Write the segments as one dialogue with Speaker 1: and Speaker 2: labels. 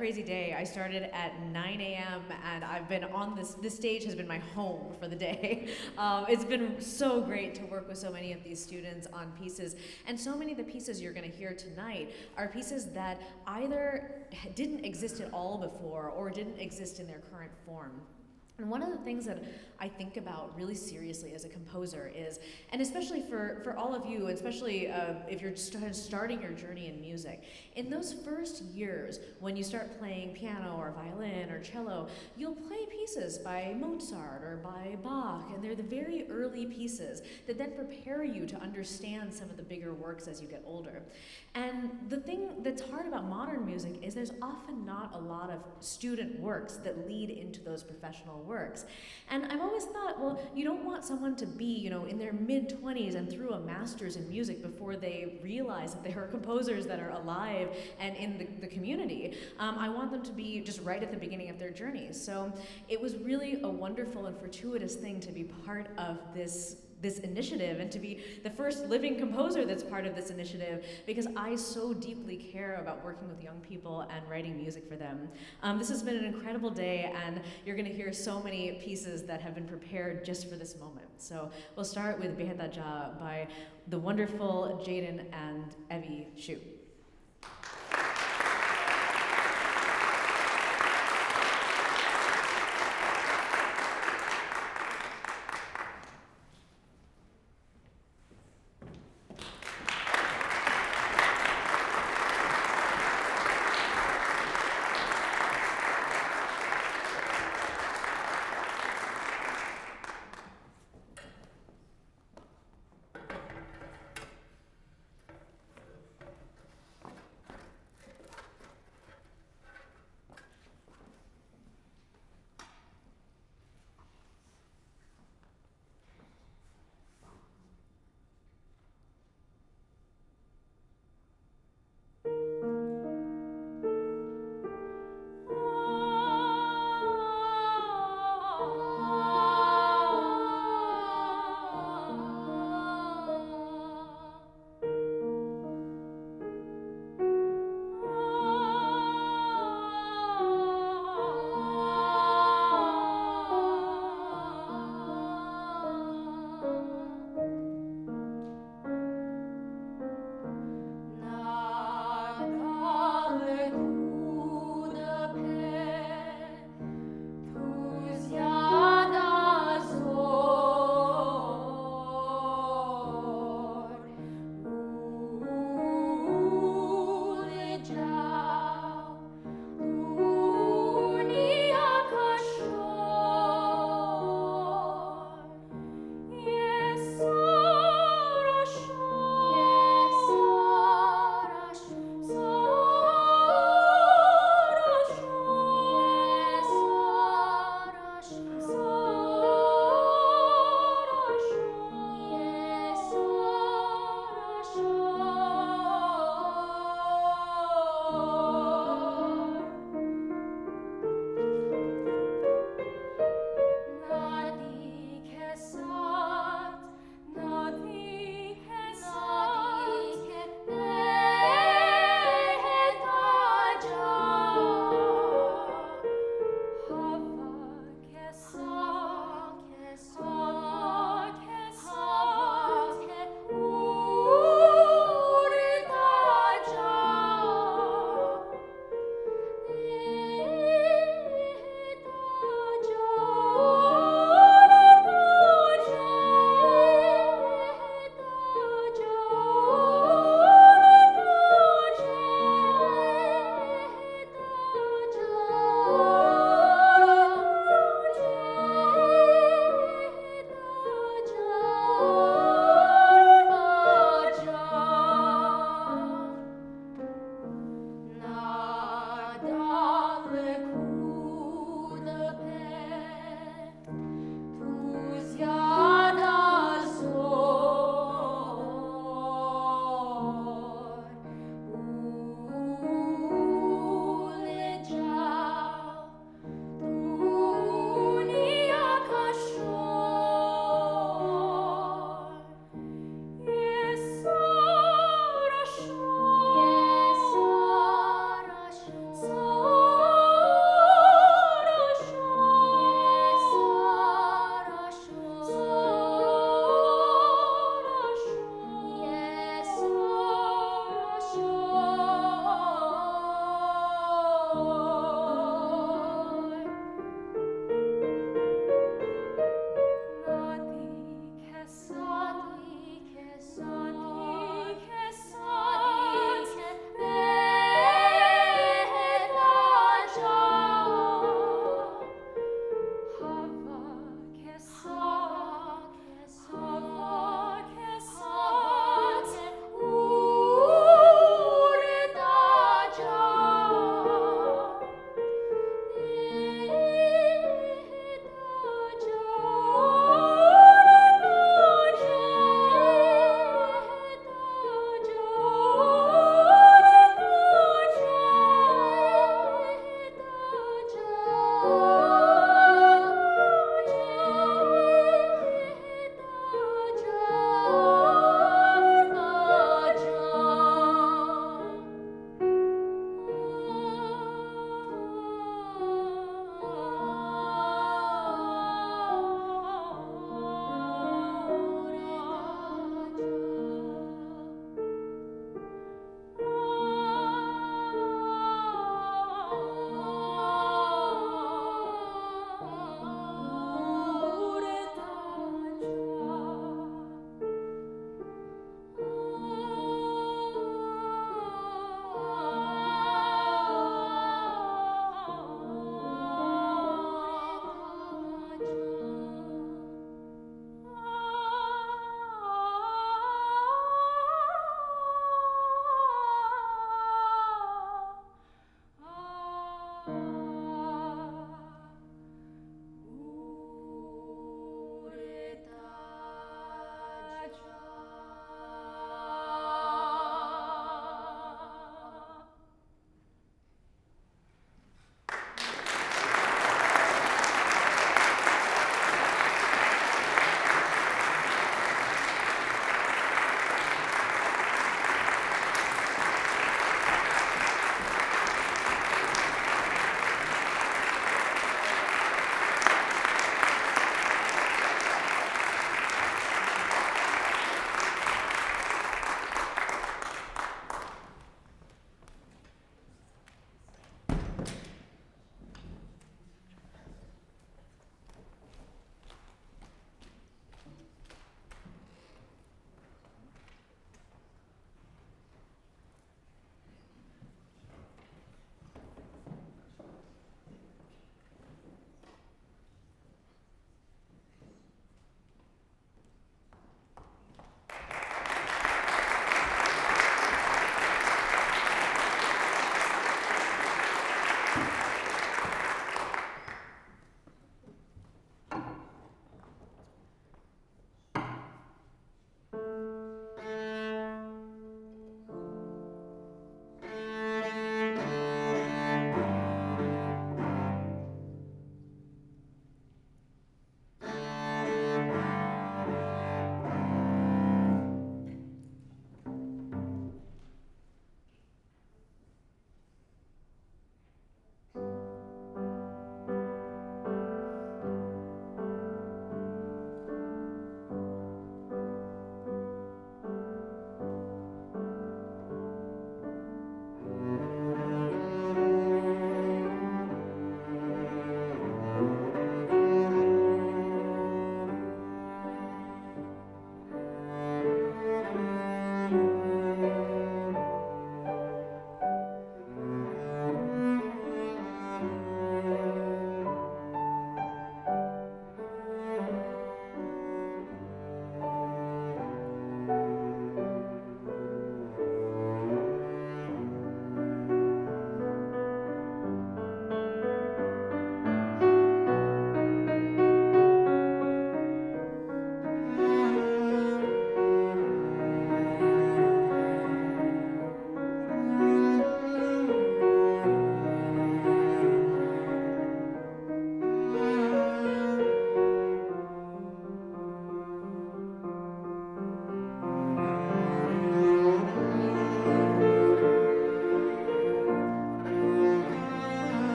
Speaker 1: crazy day. I started at 9 a.m. and I've been on this stage has been my home for the day. It's been so great to work with so many of these students on pieces, and so many of the pieces you're going to hear tonight are pieces that either didn't exist at all before or didn't exist in their current form. And one of the things that I think about really seriously as a composer is, and especially for all of you, especially if you're starting your journey in music, in those first years when you start playing piano or violin or cello, you'll play pieces by Mozart or by Bach, and they're the very early pieces that then prepare you to understand some of the bigger works as you get older. And the thing that's hard about modern music is there's often not a lot of student works that lead into those professional works. And I've always thought, well, you don't want someone to be, in their mid-20s and through a master's in music before they realize that they are composers that are alive and in the community. I want them to be just right at the beginning of their journey. So it was really a wonderful and fortuitous thing to be part of this initiative and to be the first living composer that's part of this initiative, because I so deeply care about working with young people and writing music for them. This has been an incredible day, and you're going to hear so many pieces that have been prepared just for this moment. So we'll start with Beheta Ja by the wonderful Jaden and Evie Shu.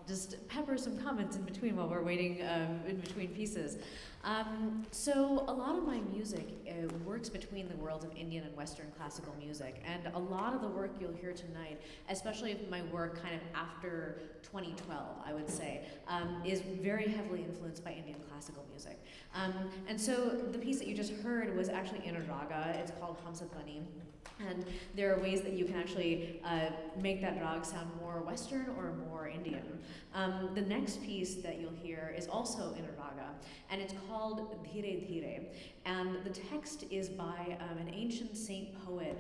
Speaker 1: just pepper some comments in between while we're waiting in between pieces. So a lot of my music works between the worlds of Indian and Western classical music, and a lot of the work you'll hear tonight, especially my work kind of after 2012, I would say, is very heavily influenced by Indian classical music. And so the piece that you just heard was actually in a raga. It's called Hamsatwani. And there are ways that you can actually make that rag sound more Western or more Indian. The next piece that you'll hear is also in a raga, and it's called Dhire Dhire. And the text is by an ancient saint poet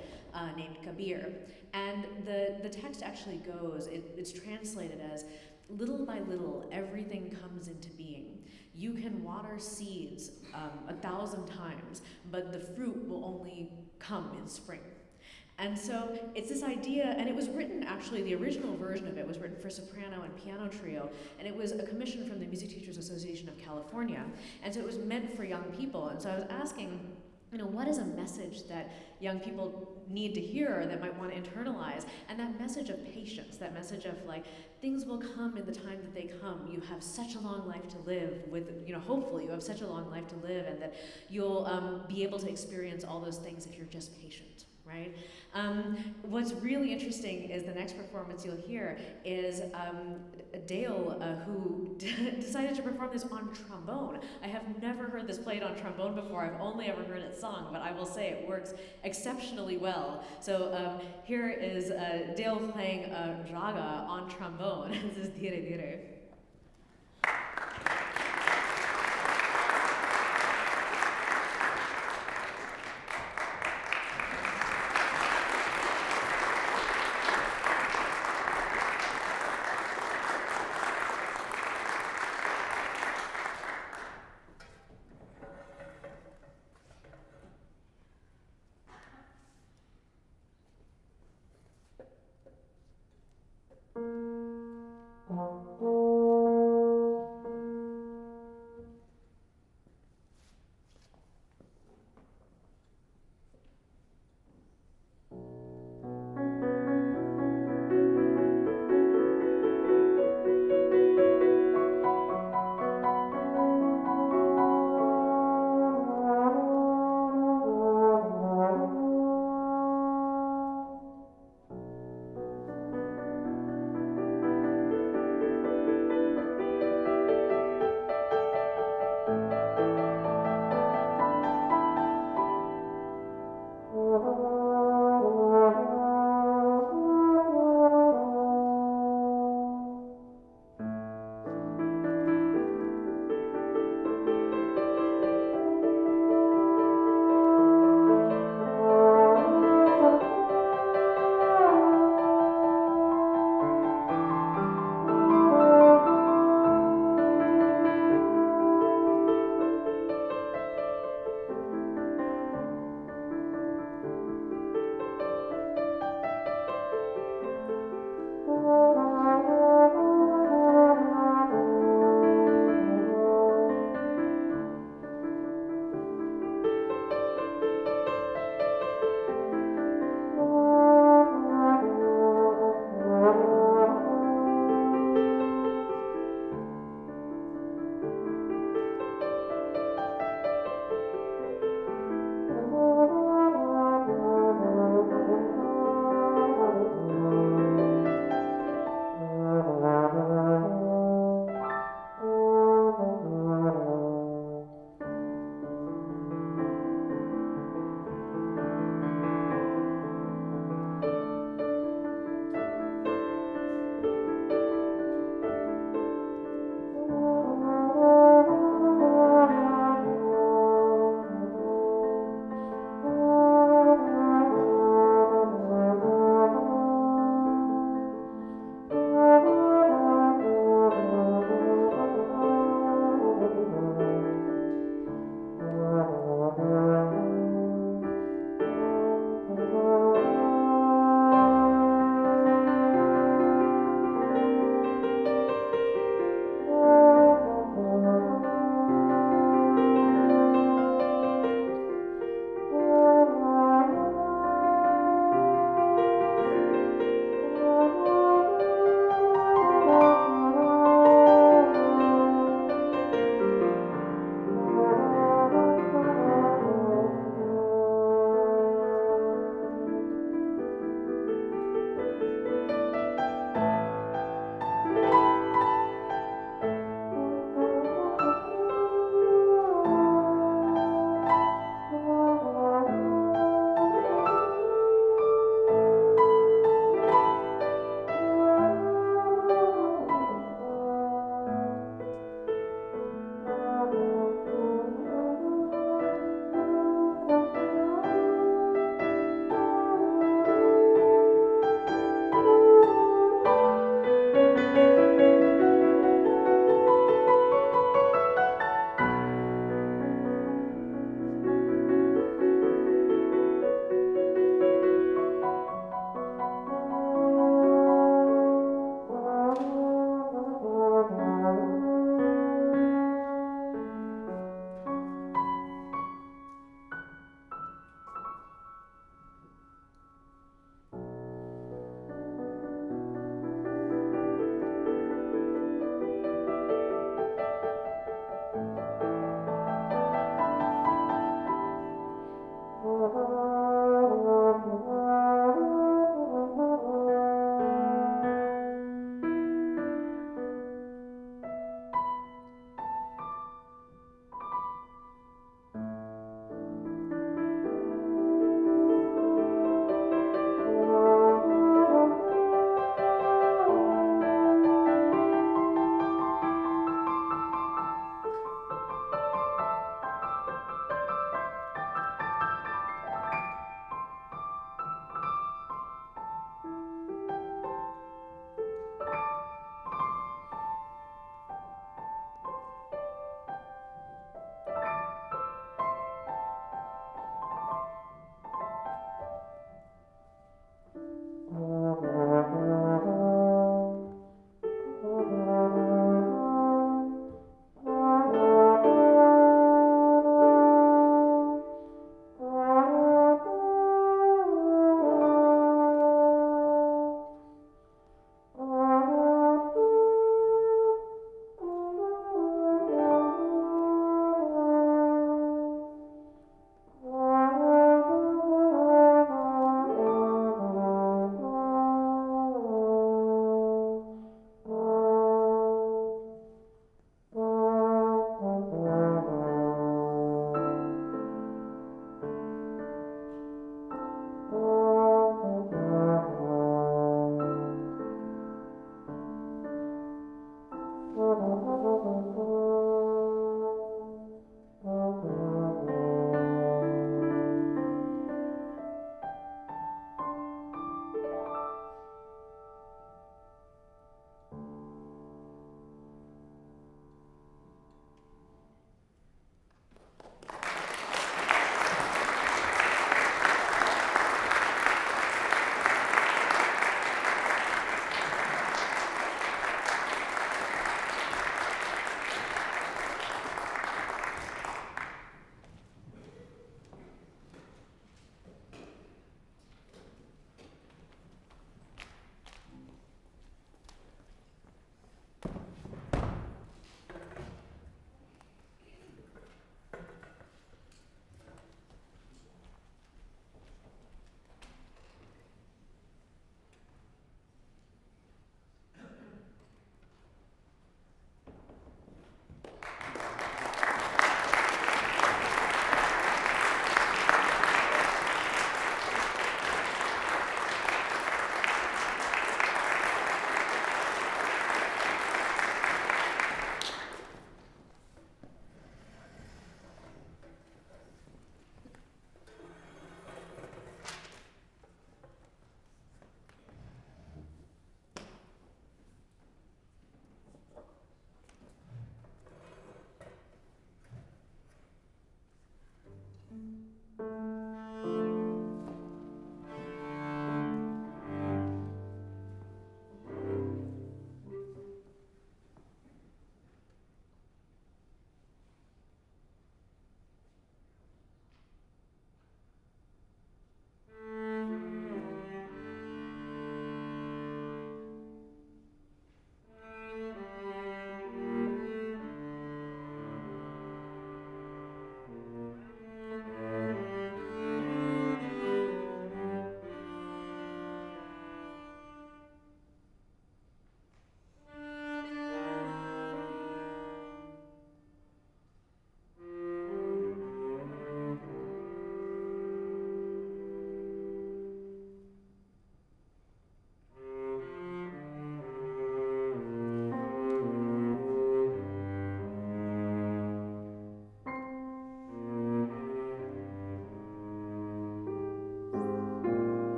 Speaker 1: named Kabir. And the text actually goes, it's translated as, little by little, everything comes into being. You can water seeds 1,000 times, but the fruit will only come in spring. And so it's this idea, and it was written, actually, the original version of it was written for soprano and piano trio, and it was a commission from the Music Teachers Association of California. And so it was meant for young people. And so I was asking, what is a message that young people need to hear or that might want to internalize? And that message of patience, that message of like, things will come in the time that they come. You have such a long life to live with, hopefully you have such a long life to live, and that you'll be able to experience all those things if you're just patient, right? What's really interesting is the next performance you'll hear is Dale, who decided to perform this on trombone. I have never heard this played on trombone before. I've only ever heard it sung, but I will say it works exceptionally well. So here is Dale playing raga on trombone. This is Dhire Dhire.
Speaker 2: Thank you.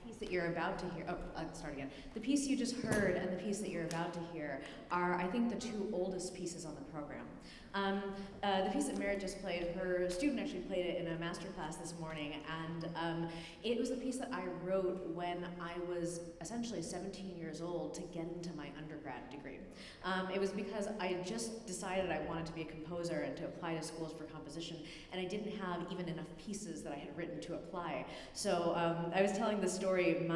Speaker 1: piece that you're about to hear, start again. The piece you just heard and the piece that you're about to hear are, I think, the two oldest pieces on the program. The piece that Merritt just played, her student actually played it in a master class this morning, and it was the piece that I wrote when I was essentially 17 years old to get into my undergrad degree. It was because I had just decided I wanted to be a composer and to apply to schools for composition, and I didn't have even enough pieces that I had written to apply. So I was telling the story,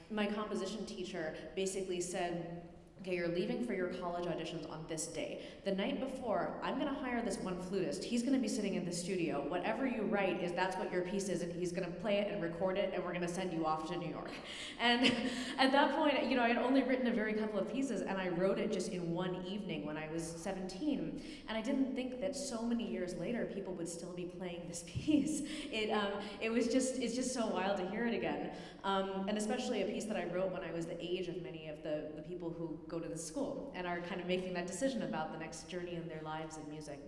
Speaker 1: my composition teacher basically said, okay, you're leaving for your college auditions on this day. The night before, I'm gonna hire this one flutist. He's gonna be sitting in the studio. Whatever you write that's what your piece is, and he's gonna play it and record it, and we're gonna send you off to New York. And at that point, I had only written a very couple of pieces, and I wrote it just in one evening when I was 17. And I didn't think that so many years later, people would still be playing this piece. It's just so wild to hear it again. And especially a piece that I wrote when I was the age of many of the people who go to the school and are kind of making that decision about the next journey in their lives in music.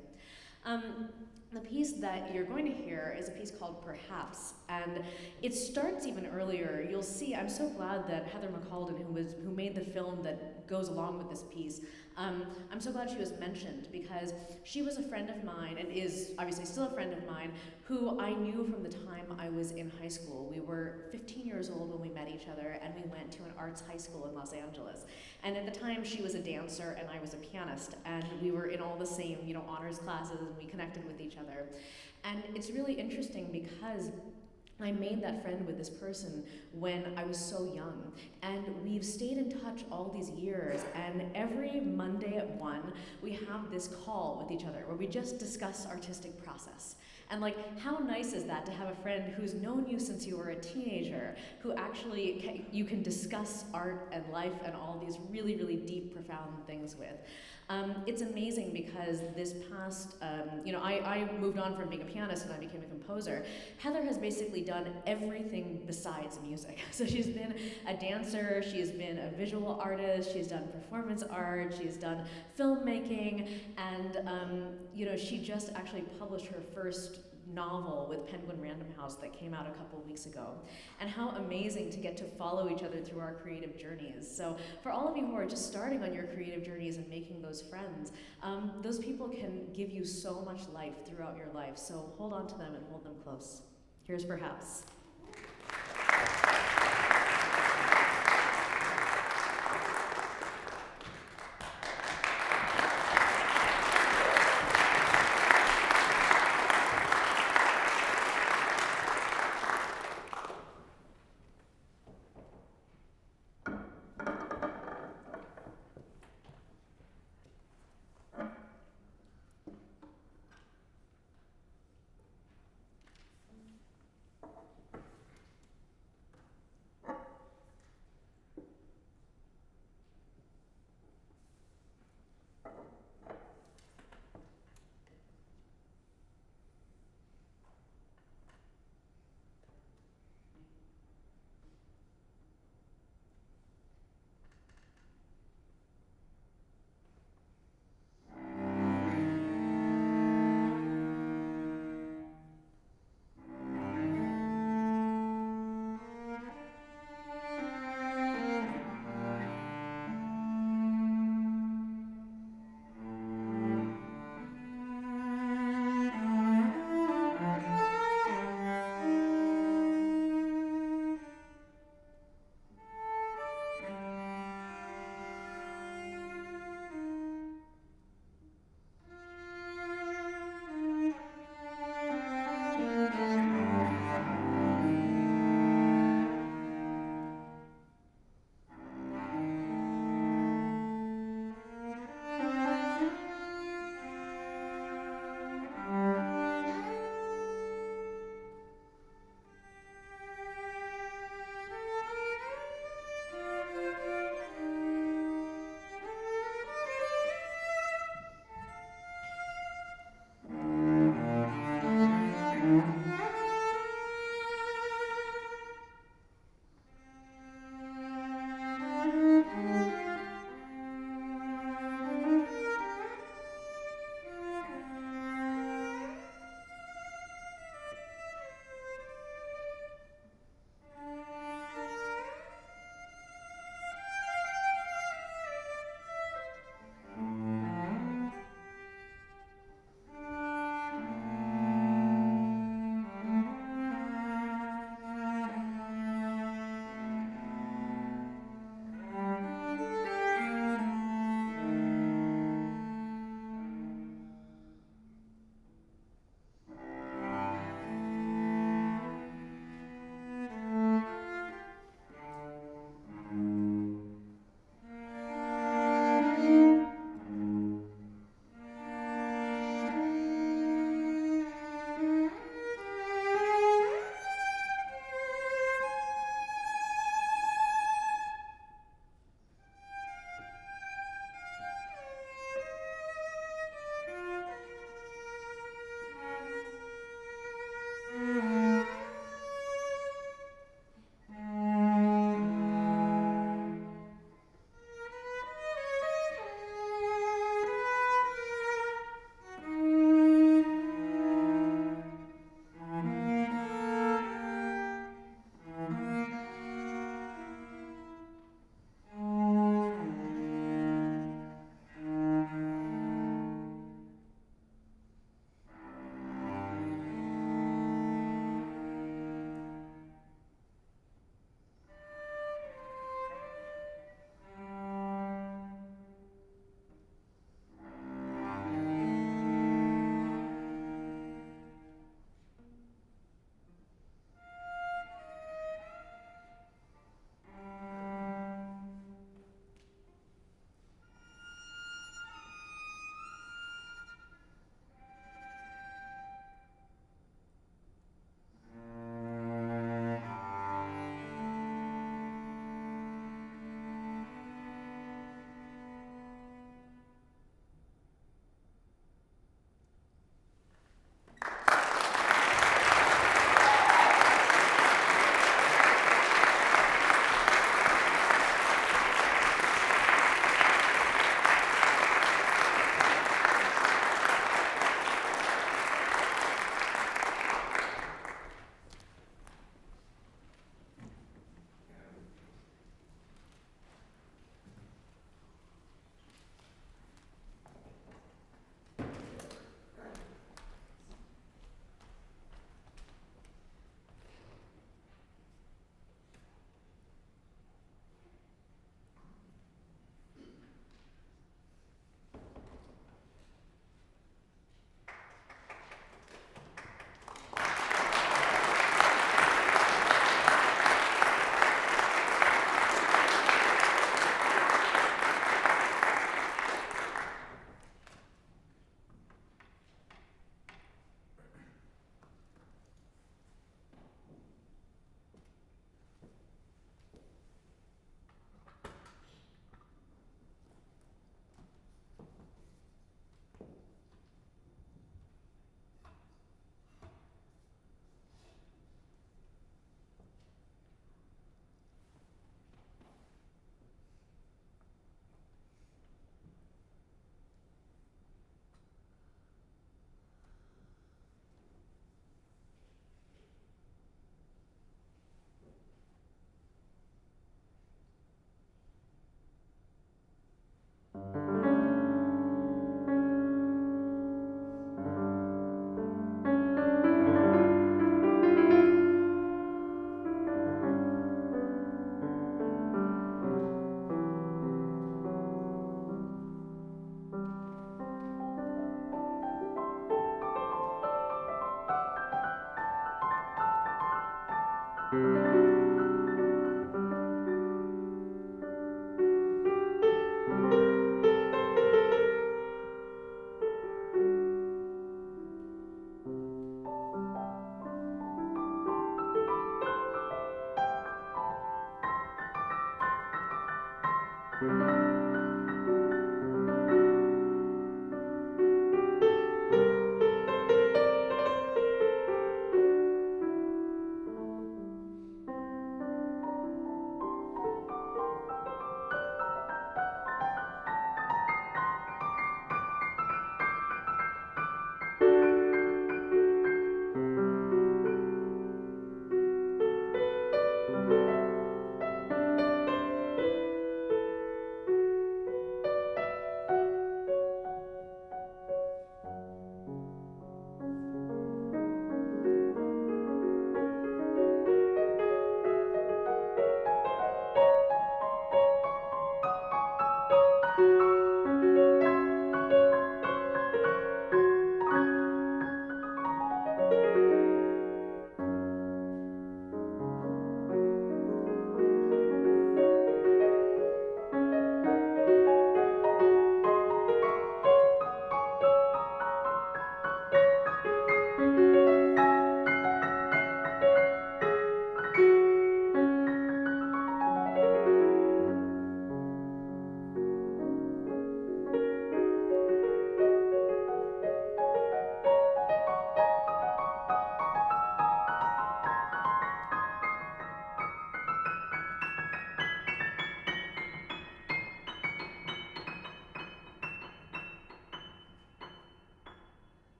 Speaker 1: The piece that you're going to hear is a piece called Perhaps, and it starts even earlier. You'll see, I'm so glad that Heather McCalden, who made the film that goes along with this piece, I'm so glad she was mentioned, because she was a friend of mine, and is obviously still a friend of mine, who I knew from the time I was in high school. We were 15 years old when we met each other, and we went to an arts high school in Los Angeles. And at the time, she was a dancer and I was a pianist, and we were in all the same, honors classes, and we connected with each other. And it's really interesting because I made that friend with this person when I was so young, and we've stayed in touch all these years, and every Monday at 1, we have this call with each other where we just discuss artistic process. And how nice is that to have a friend who's known you since you were a teenager, who actually you can discuss art and life and all these really, really deep, profound things with. It's amazing because this past, I moved on from being a pianist and I became a composer. Heather has basically done everything besides music. So she's been a dancer, she's been a visual artist, she's done performance art, she's done filmmaking, and she just actually published her first novel with Penguin Random House that came out a couple weeks ago. And how amazing to get to follow each other through our creative journeys. So for all of you who are just starting on your creative journeys and making those friends, those people can give you so much life throughout your life. So hold on to them and hold them close. Here's Perhaps.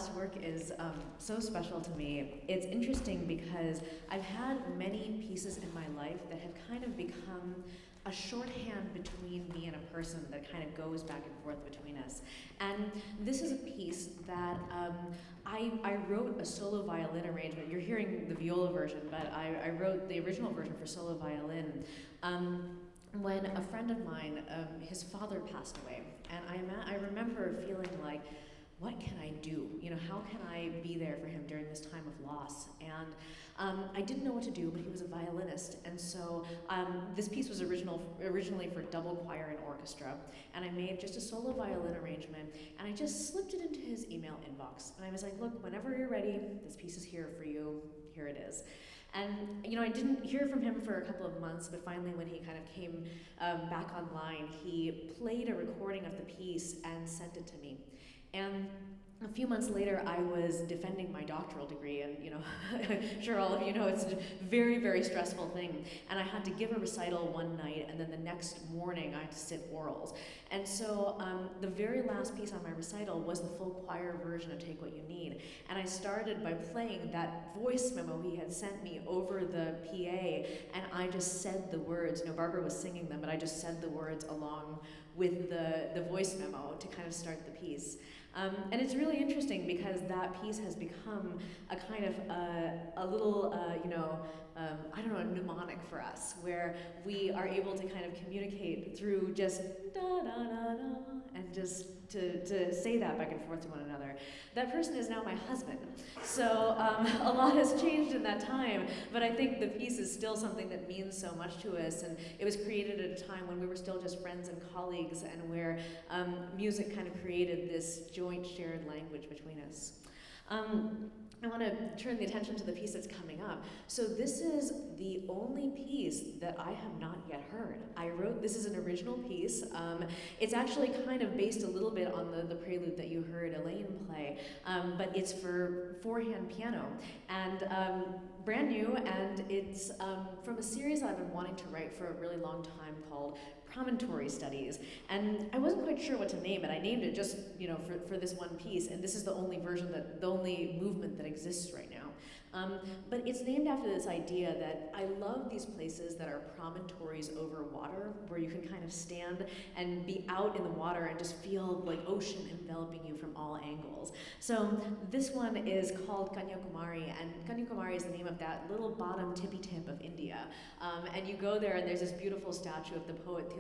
Speaker 1: last work is so special to me. It's interesting because I've had many pieces in my life that have kind of become a shorthand between me and a person that kind of goes back and forth between us. And this is a piece that I wrote a solo violin arrangement. You're hearing the viola version, but I wrote the original version for solo violin. When a friend of mine, his father passed away, and I remember feeling like, what can I do? You know, how can I be there for him during this time of loss? And I didn't know what to do, but he was a violinist, and so this piece was originally for double choir and orchestra, and I made just a solo violin arrangement, and I just slipped it into his email inbox, and I was like, look, whenever you're ready, this piece is here for you, here it is. And you know, I didn't hear from him for a couple of months, but finally when he kind of came back online, he played a recording of the piece and sent it to me. And a few months later, I was defending my doctoral degree, and you know, I'm sure all of you know it's a very, very stressful thing. And I had to give a recital one night, and then the next morning I had to sit orals. And so the very last piece on my recital was the full choir version of Take What You Need. And I started by playing that voice memo he had sent me over the PA, and I just said the words. You know, Barbara was singing them, but I just said the words along with the voice memo to kind of start the piece. And it's really interesting because that piece has become a kind of a little, I don't know, a mnemonic for us, where we are able to kind of communicate through just da da da da, and just to say that back and forth to one another. That person is now my husband, so a lot has changed in that time, but I think the piece is still something that means so much to us, and it was created at a time when we were still just friends and colleagues, and where music kind of created this joint shared language between us. I want to turn the attention to the piece that's coming up. So this is the only piece that I have not yet heard. This is an original piece. It's actually kind of based a little bit on the prelude that you heard Elaine play, but it's for four-hand piano, and brand new, and it's from a series that I've been wanting to write for a really long time called Promontory Studies, and I wasn't quite sure what to name it. I named it just, you know, for this one piece, and this is the only the only movement that exists right now. But it's named after this idea that I love these places that are promontories over water, where you can kind of stand and be out in the water and just feel like ocean enveloping you from all angles. So this one is called Kanyakumari, and Kanyakumari is the name of that little bottom tippy tip of India. And you go there, and there's this beautiful statue of the poet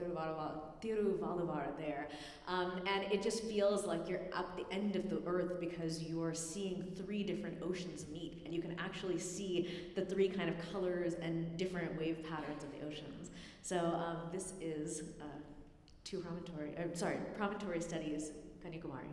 Speaker 1: Thiruvalluvar there. And it just feels like you're at the end of the earth because you're seeing three different oceans meet, and you can actually see the three kind of colors and different wave patterns of the oceans. So this is Promontory Studies, Kanyakumari.